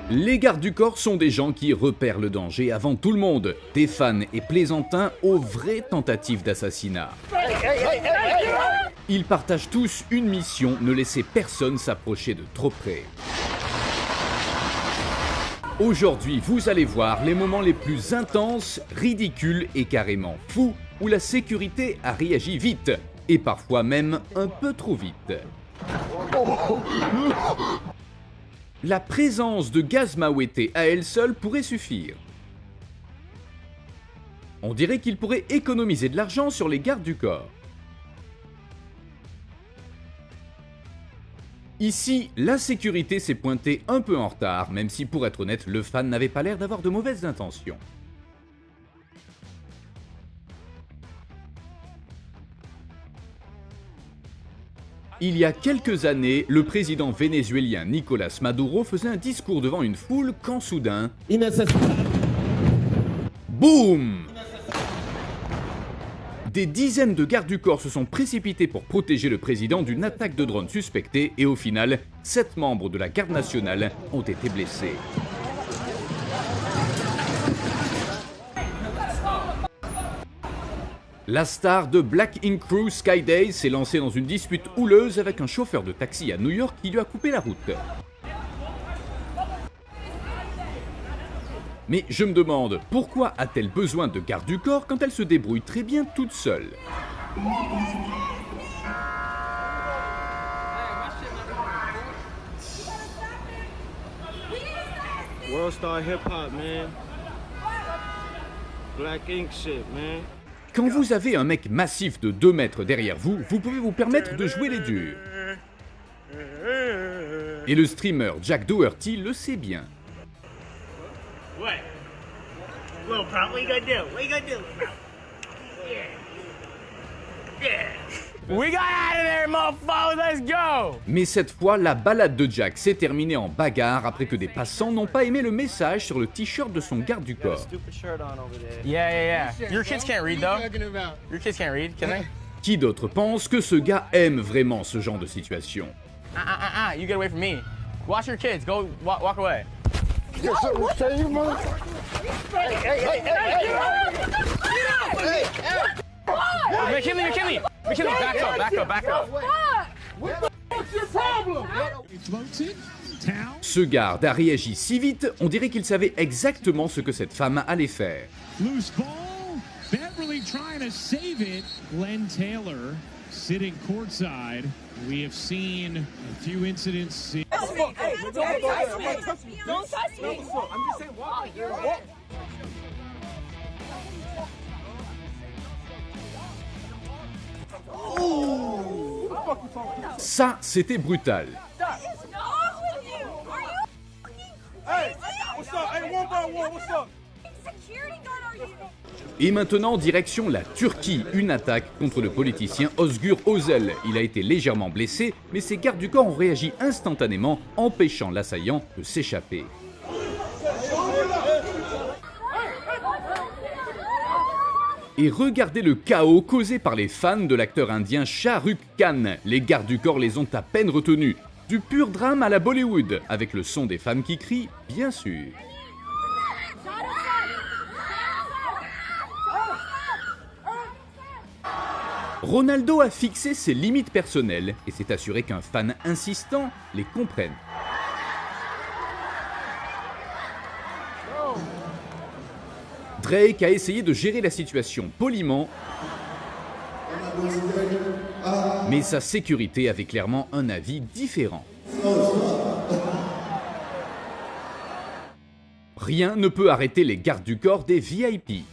Les gardes du corps sont des gens qui repèrent le danger avant tout le monde, des fans et plaisantins aux vraies tentatives d'assassinat. Ils partagent tous une mission, ne laisser personne s'approcher de trop près. Aujourd'hui, vous allez voir les moments les plus intenses, ridicules et carrément fous, où la sécurité a réagi vite, et parfois même un peu trop vite. La présence de gaz Mawété à elle seule pourrait suffire. On dirait qu'il pourrait économiser de l'argent sur les gardes du corps. Ici, la sécurité s'est pointée un peu en retard, même si pour être honnête, le fan n'avait pas l'air d'avoir de mauvaises intentions. Il y a quelques années, le président vénézuélien Nicolás Maduro faisait un discours devant une foule quand soudain... Boum! Des dizaines de gardes du corps se sont précipités pour protéger le président d'une attaque de drone suspectée et au final, 7 membres de la garde nationale ont été blessés. La star de Black Ink Crew Skyday s'est lancée dans une dispute houleuse avec un chauffeur de taxi à New York qui lui a coupé la route. Mais je me demande, pourquoi a-t-elle besoin de garde du corps quand elle se débrouille très bien toute seule? Worldstar hip hop, man. Black Ink shit, man. Quand vous avez un mec massif de 2 mètres derrière vous, vous pouvez vous permettre de jouer les durs. Et le streamer Jack Doherty le sait bien. What? Little pop, what you gonna do? What you gonna do? Yeah. Yeah. We got out of there, motherfucker, let's go! Mais cette fois, la balade de Jack s'est terminée en bagarre après que des passants n'ont pas aimé le message sur le t-shirt de son garde du corps. Yeah. Your kids can't read, though. Your kids can't read, can they? Qui d'autre pense que ce gars aime vraiment ce genre de situation? You get away from me. Watch your kids, go walk away. McKinley, back up. Ce garde a réagi si vite, on dirait qu'il savait exactement ce que cette femme allait faire. Loose ball. Beverly trying to save it. Glenn Taylor sitting courtside. We have seen a few incidents. Don't touch me. I'm just saying, walk. Ça, c'était brutal. Et maintenant, direction la Turquie, une attaque contre le politicien Özgür Özel. Il a été légèrement blessé, mais ses gardes du corps ont réagi instantanément, empêchant l'assaillant de s'échapper. Et regardez le chaos causé par les fans de l'acteur indien Shah Rukh Khan. Les gardes du corps les ont à peine retenus. Du pur drame à la Bollywood, avec le son des femmes qui crient, bien sûr. Ronaldo a fixé ses limites personnelles et s'est assuré qu'un fan insistant les comprenne. Drake a essayé de gérer la situation poliment, mais sa sécurité avait clairement un avis différent. Rien ne peut arrêter les gardes du corps des VIP.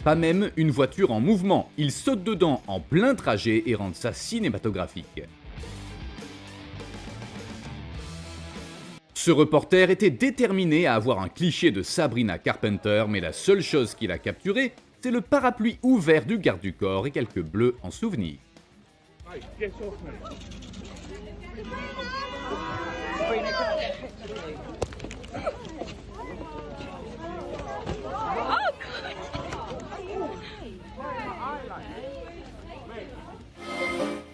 Pas même une voiture en mouvement, ils sautent dedans en plein trajet et rendent ça cinématographique. Ce reporter était déterminé à avoir un cliché de Sabrina Carpenter, mais la seule chose qu'il a capturée, c'est le parapluie ouvert du garde du corps et quelques bleus en souvenir.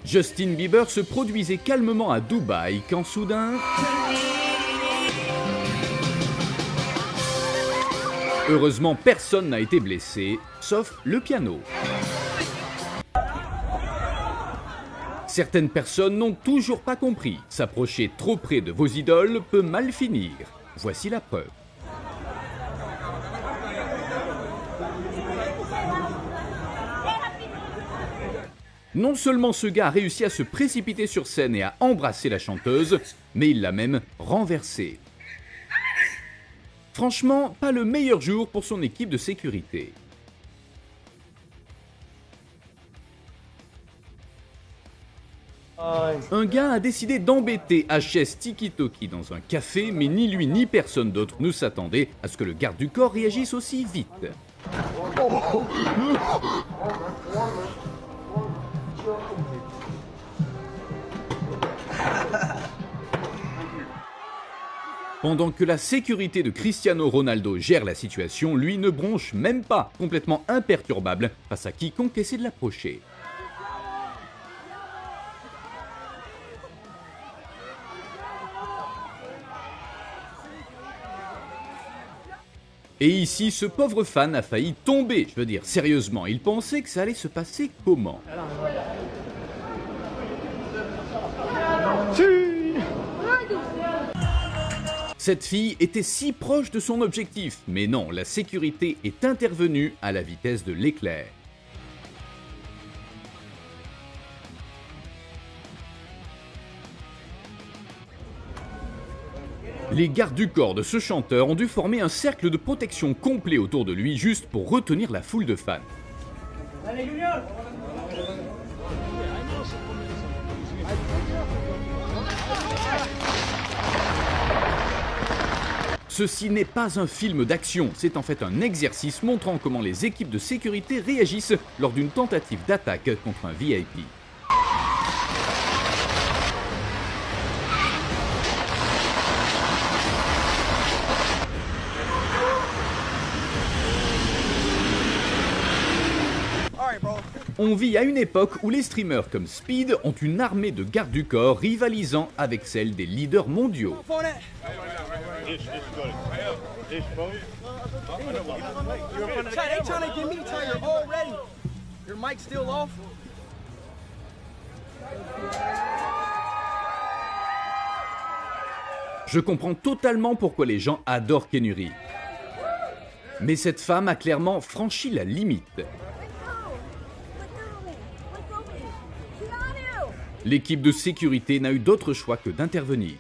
Justin Bieber se produisait calmement à Dubaï quand soudain... Heureusement, personne n'a été blessé, sauf le piano. Certaines personnes n'ont toujours pas compris. S'approcher trop près de vos idoles peut mal finir. Voici la preuve. Non seulement ce gars a réussi à se précipiter sur scène et à embrasser la chanteuse, mais il l'a même renversée. Franchement, pas le meilleur jour pour son équipe de sécurité. Un gars a décidé d'embêter HS Tiki-Toki dans un café, mais ni lui ni personne d'autre ne s'attendait à ce que le garde du corps réagisse aussi vite. Pendant que la sécurité de Cristiano Ronaldo gère la situation, lui ne bronche même pas, complètement imperturbable face à quiconque essaie de l'approcher. Et ici, ce pauvre fan a failli tomber. Je veux dire, sérieusement, il pensait que ça allait se passer comment? Cette fille était si proche de son objectif, mais non, la sécurité est intervenue à la vitesse de l'éclair. Les gardes du corps de ce chanteur ont dû former un cercle de protection complet autour de lui juste pour retenir la foule de fans. Ceci n'est pas un film d'action, c'est en fait un exercice montrant comment les équipes de sécurité réagissent lors d'une tentative d'attaque contre un VIP. On vit à une époque où les streamers comme Speed ont une armée de gardes du corps rivalisant avec celle des leaders mondiaux. Je comprends totalement pourquoi les gens adorent Kenuri. Mais cette femme a clairement franchi la limite. L'équipe de sécurité n'a eu d'autre choix que d'intervenir.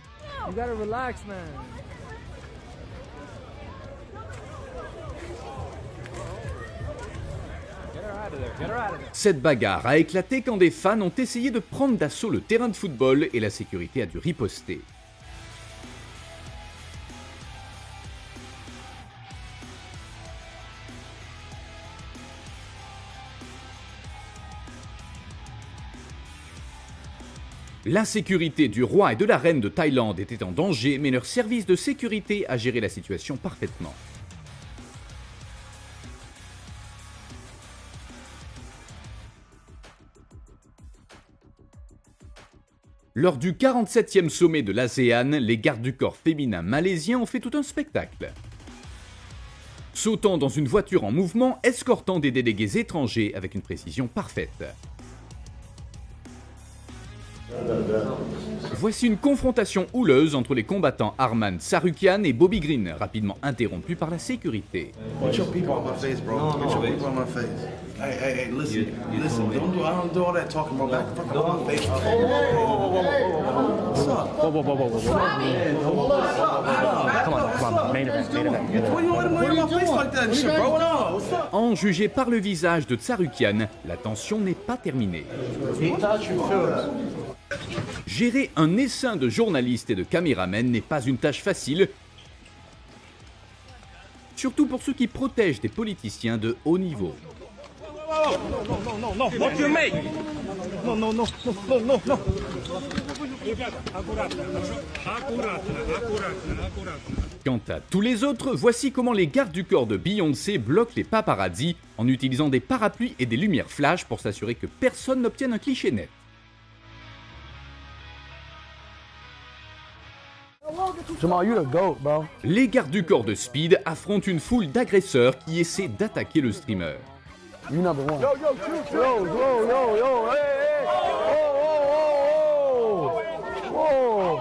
Cette bagarre a éclaté quand des fans ont essayé de prendre d'assaut le terrain de football et la sécurité a dû riposter. L'insécurité du roi et de la reine de Thaïlande était en danger, mais leur service de sécurité a géré la situation parfaitement. Lors du 47e sommet de l'ASEAN, les gardes du corps féminins malaisiens ont fait tout un spectacle. Sautant dans une voiture en mouvement, escortant des délégués étrangers avec une précision parfaite. Voici une confrontation houleuse entre les combattants Arman Tsarukyan et Bobby Green, rapidement interrompue par la sécurité. En jugé par le visage de Tsarukyan, la tension n'est pas terminée. Gérer un essaim de journalistes et de caméramens n'est pas une tâche facile, surtout pour ceux qui protègent des politiciens de haut niveau. Quant à tous les autres, voici comment les gardes du corps de Beyoncé bloquent les paparazzi en utilisant des parapluies et des lumières flash pour s'assurer que personne n'obtienne un cliché net. Jamal, you the GOAT, bro. Les gardes du corps de Speed affrontent une foule d'agresseurs qui essaient d'attaquer le streamer. You number one. Yo, hey, hey. Whoa.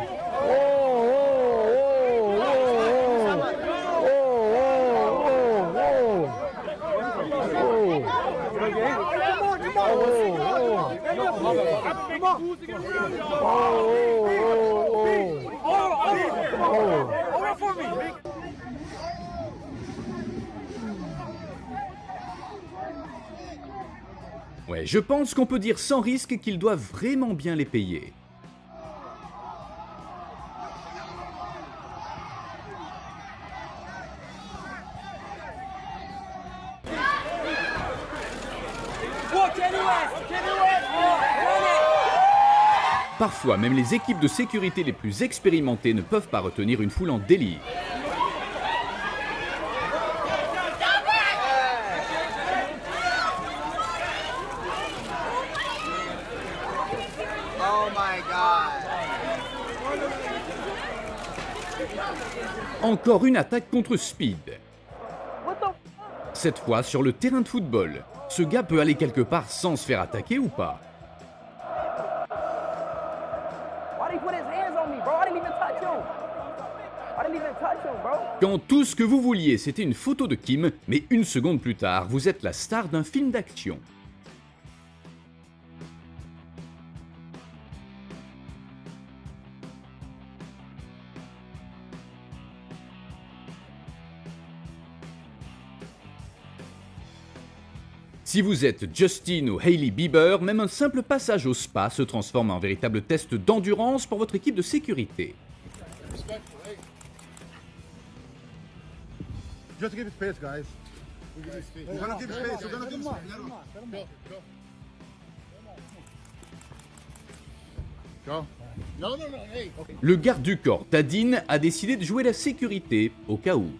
Ouais, je pense qu'on peut dire sans risque qu'ils doivent vraiment bien les payer. Parfois, même les équipes de sécurité les plus expérimentées ne peuvent pas retenir une foule en délire. Encore une attaque contre Speed. Cette fois sur le terrain de football. Ce gars peut aller quelque part sans se faire attaquer ou pas? Quand tout ce que vous vouliez c'était une photo de Kim, mais une seconde plus tard, vous êtes la star d'un film d'action. Si vous êtes Justin ou Hailey Bieber, même un simple passage au spa se transforme en véritable test d'endurance pour votre équipe de sécurité. Just give it space, guys. We're gonna give space. We're gonna give space. Go. No, hey. Le garde du corps, Tadine, a décidé de jouer la sécurité, au cas où.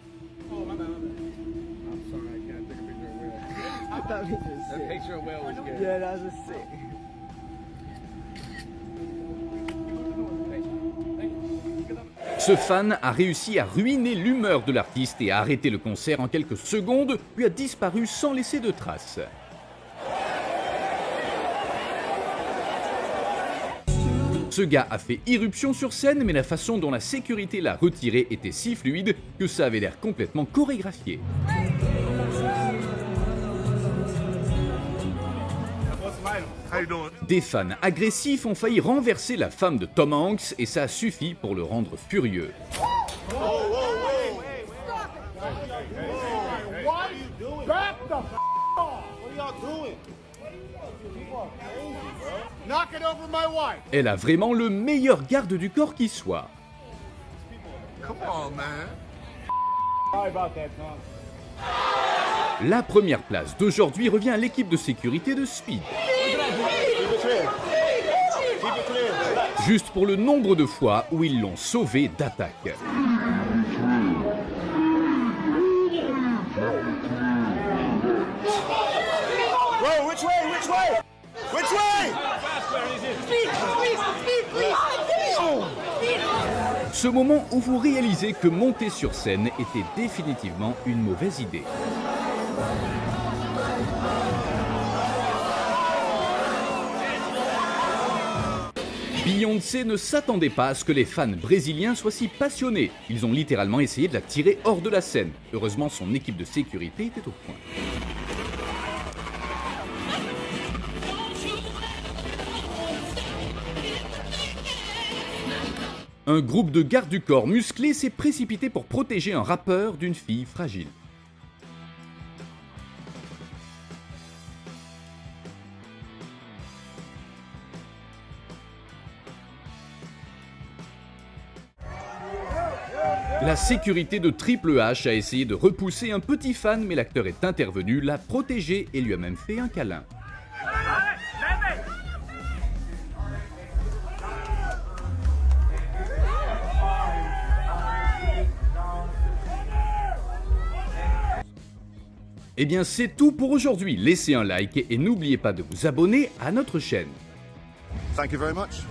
Ce fan a réussi à ruiner l'humeur de l'artiste et a arrêté le concert en quelques secondes, puis a disparu sans laisser de traces. Ce gars a fait irruption sur scène, mais la façon dont la sécurité l'a retiré était si fluide que ça avait l'air complètement chorégraphié. Des fans agressifs ont failli renverser la femme de Tom Hanks et ça a suffi pour le rendre furieux. Elle a vraiment le meilleur garde du corps qui soit. La première place d'aujourd'hui revient à l'équipe de sécurité de Speed. Juste pour le nombre de fois où ils l'ont sauvé d'attaque. Ce moment où vous réalisez que monter sur scène était définitivement une mauvaise idée. Beyoncé ne s'attendait pas à ce que les fans brésiliens soient si passionnés. Ils ont littéralement essayé de la tirer hors de la scène. Heureusement, son équipe de sécurité était au point. Un groupe de gardes du corps musclés s'est précipité pour protéger un rappeur d'une fille fragile. La sécurité de Triple H a essayé de repousser un petit fan, mais l'acteur est intervenu, l'a protégé et lui a même fait un câlin. Eh bien c'est tout pour aujourd'hui, laissez un like et n'oubliez pas de vous abonner à notre chaîne. Thank you very much.